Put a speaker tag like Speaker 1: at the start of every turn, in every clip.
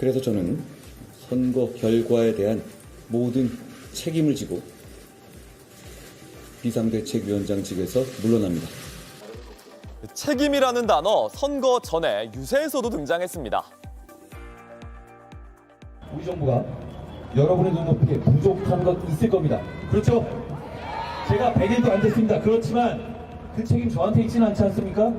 Speaker 1: 그래서 저는 선거 결과에 대한 모든 책임을 지고 비상대책위원장직에서 물러납니다.
Speaker 2: 책임이라는 단어 선거 전에 유세에서도 등장했습니다.
Speaker 3: 우리 정부가 여러분의 눈높이에 부족한 것 있을 겁니다. 그렇죠? 제가 100일도 안 됐습니다. 그렇지만 그 책임 저한테 있지는 않지 않습니까?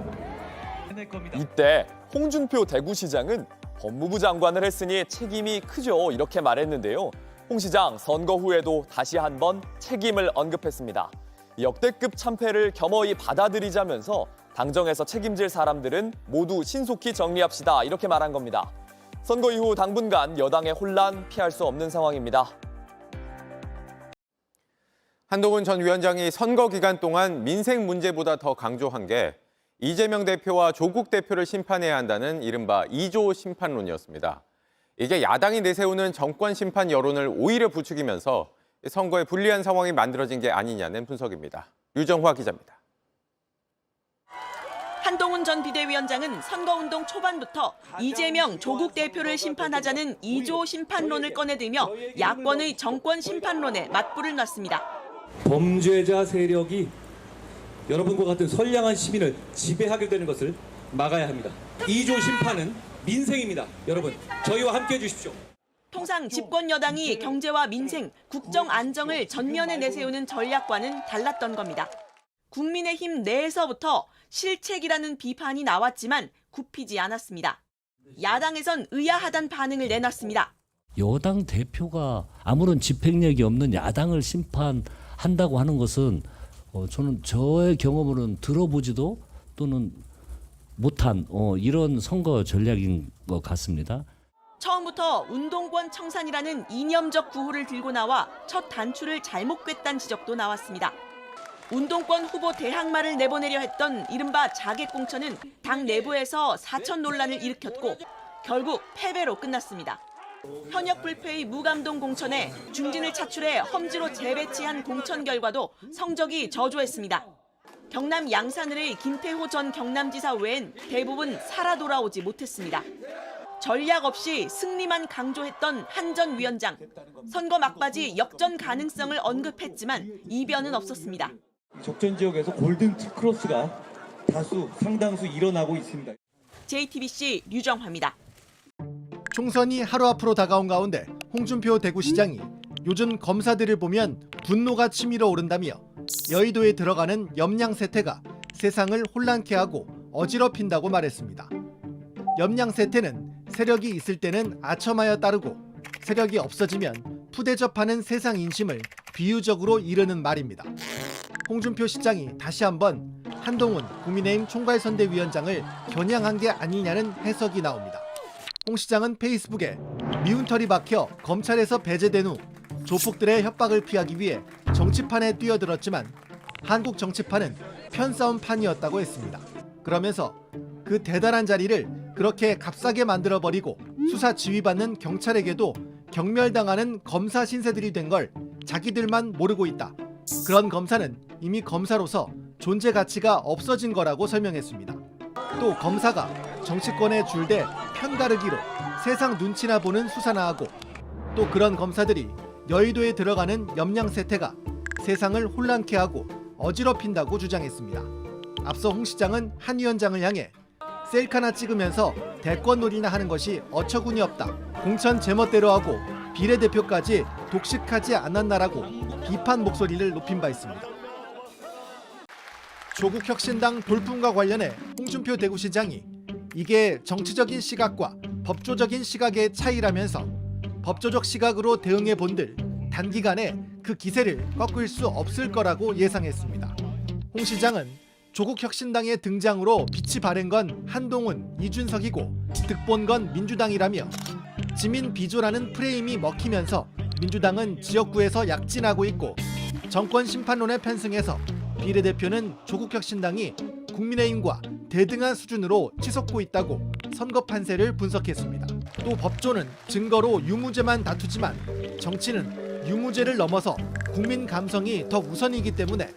Speaker 2: 이때 홍준표 대구시장은 법무부 장관을 했으니 책임이 크죠 이렇게 말했는데요. 홍 시장 선거 후에도 다시 한번 책임을 언급했습니다. 역대급 참패를 겸허히 받아들이자면서 당정에서 책임질 사람들은 모두 신속히 정리합시다 이렇게 말한 겁니다. 선거 이후 당분간 여당의 혼란 피할 수 없는 상황입니다.
Speaker 4: 한동훈 전 위원장이 선거 기간 동안 민생 문제보다 더 강조한 게 이재명 대표와 조국 대표를 심판해야 한다는 이른바 2조 심판론이었습니다. 이게 야당이 내세우는 정권 심판 여론을 오히려 부추기면서 선거에 불리한 상황이 만들어진 게 아니냐는 분석입니다. 유정화 기자입니다.
Speaker 5: 한동훈 전 비대위원장은 선거운동 초반부터 이재명, 조국 대표를 심판하자는 2조 심판론을 꺼내들며 야권의 정권 심판론에 맞불을 놨습니다.
Speaker 3: 범죄자 세력이 여러분과 같은 선량한 시민을 지배하게 되는 것을 막아야 합니다. 2조 심판은 민생입니다. 여러분, 저희와 함께해 주십시오.
Speaker 5: 통상 집권 여당이 경제와 민생, 국정 안정을 전면에 내세우는 전략과는 달랐던 겁니다. 국민의힘 내에서부터 실책이라는 비판이 나왔지만 굽히지 않았습니다. 야당에선 의아하단 반응을 내놨습니다.
Speaker 6: 여당 대표가 아무런 집행력이 없는 야당을 심판한다고 하는 것은 저는 저의 경험으로는 들어보지도 또는 못한 이런 선거 전략인 것 같습니다.
Speaker 5: 처음부터 운동권 청산이라는 이념적 구호를 들고 나와 첫 단추를 잘못 꿰딴 지적도 나왔습니다. 운동권 후보 대항마를 내보내려 했던 이른바 자객공천은 당 내부에서 사천 논란을 일으켰고 결국 패배로 끝났습니다. 현역 불패의 무감동 공천에 중진을 차출해 험지로 재배치한 공천 결과도 성적이 저조했습니다. 경남 양산을의 김태호 전 경남지사 외엔 대부분 살아 돌아오지 못했습니다. 전략 없이 승리만 강조했던 한 전 위원장. 선거 막바지 역전 가능성을 언급했지만 이변은 없었습니다.
Speaker 3: 적전 지역에서 골든 크로스가 상당수 일어나고 있습니다.
Speaker 5: JTBC 류정화입니다.
Speaker 7: 총선이 하루 앞으로 다가온 가운데 홍준표 대구시장이 요즘 검사들을 보면 분노가 치밀어 오른다며 여의도에 들어가는 염량세태가 세상을 혼란케 하고 어지럽힌다고 말했습니다. 염량세태는 세력이 있을 때는 아첨하여 따르고 세력이 없어지면 푸대접하는 세상 인심을 비유적으로 이르는 말입니다. 홍준표 시장이 다시 한번 한동훈 국민의힘 총괄선대위원장을 겨냥한 게 아니냐는 해석이 나옵니다. 홍 시장은 페이스북에 미운 털이 박혀 검찰에서 배제된 후 조폭들의 협박을 피하기 위해 정치판에 뛰어들었지만 한국 정치판은 편싸움판이었다고 했습니다. 그러면서 그 대단한 자리를 그렇게 값싸게 만들어버리고 수사 지휘받는 경찰에게도 경멸당하는 검사 신세들이 된 걸 자기들만 모르고 있다. 그런 검사는 이미 검사로서 존재 가치가 없어진 거라고 설명했습니다. 또 검사가 정치권에 줄대 편가르기로 세상 눈치나 보는 수사나 하고 또 그런 검사들이 여의도에 들어가는 염량세태가 세상을 혼란케 하고 어지럽힌다고 주장했습니다. 앞서 홍 시장은 한 위원장을 향해 셀카나 찍으면서 대권놀이나 하는 것이 어처구니 없다. 공천 제멋대로 하고 비례대표까지 독식하지 않았나라고 비판 목소리를 높인 바 있습니다. 조국혁신당 돌풍과 관련해 홍준표 대구시장이 이게 정치적인 시각과 법조적인 시각의 차이라면서 법조적 시각으로 대응해 본들 단기간에 그 기세를 꺾을 수 없을 거라고 예상했습니다. 홍 시장은 조국혁신당의 등장으로 빛이 바랜 건 한동훈, 이준석이고 득본 건 민주당이라며 지민 비조라는 프레임이 먹히면서 민주당은 지역구에서 약진하고 있고 정권 심판론에 편승해서 비례대표는 조국혁신당이 국민의힘과 대등한 수준으로 치솟고 있다고 선거 판세를 분석했습니다. 또 법조는 증거로 유무죄만 다투지만 정치는 유무죄를 넘어서 국민 감성이 더 우선이기 때문에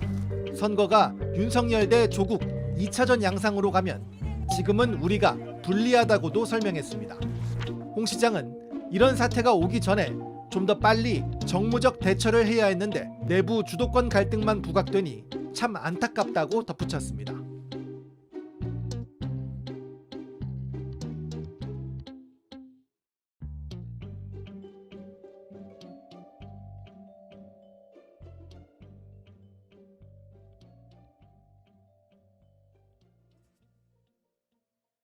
Speaker 7: 선거가 윤석열 대 조국 2차전 양상으로 가면 지금은 우리가 불리하다고도 설명했습니다. 홍 시장은 이런 사태가 오기 전에 좀 더 빨리 정무적 대처를 해야 했는데 내부 주도권 갈등만 부각되니 참 안타깝다고 덧붙였습니다.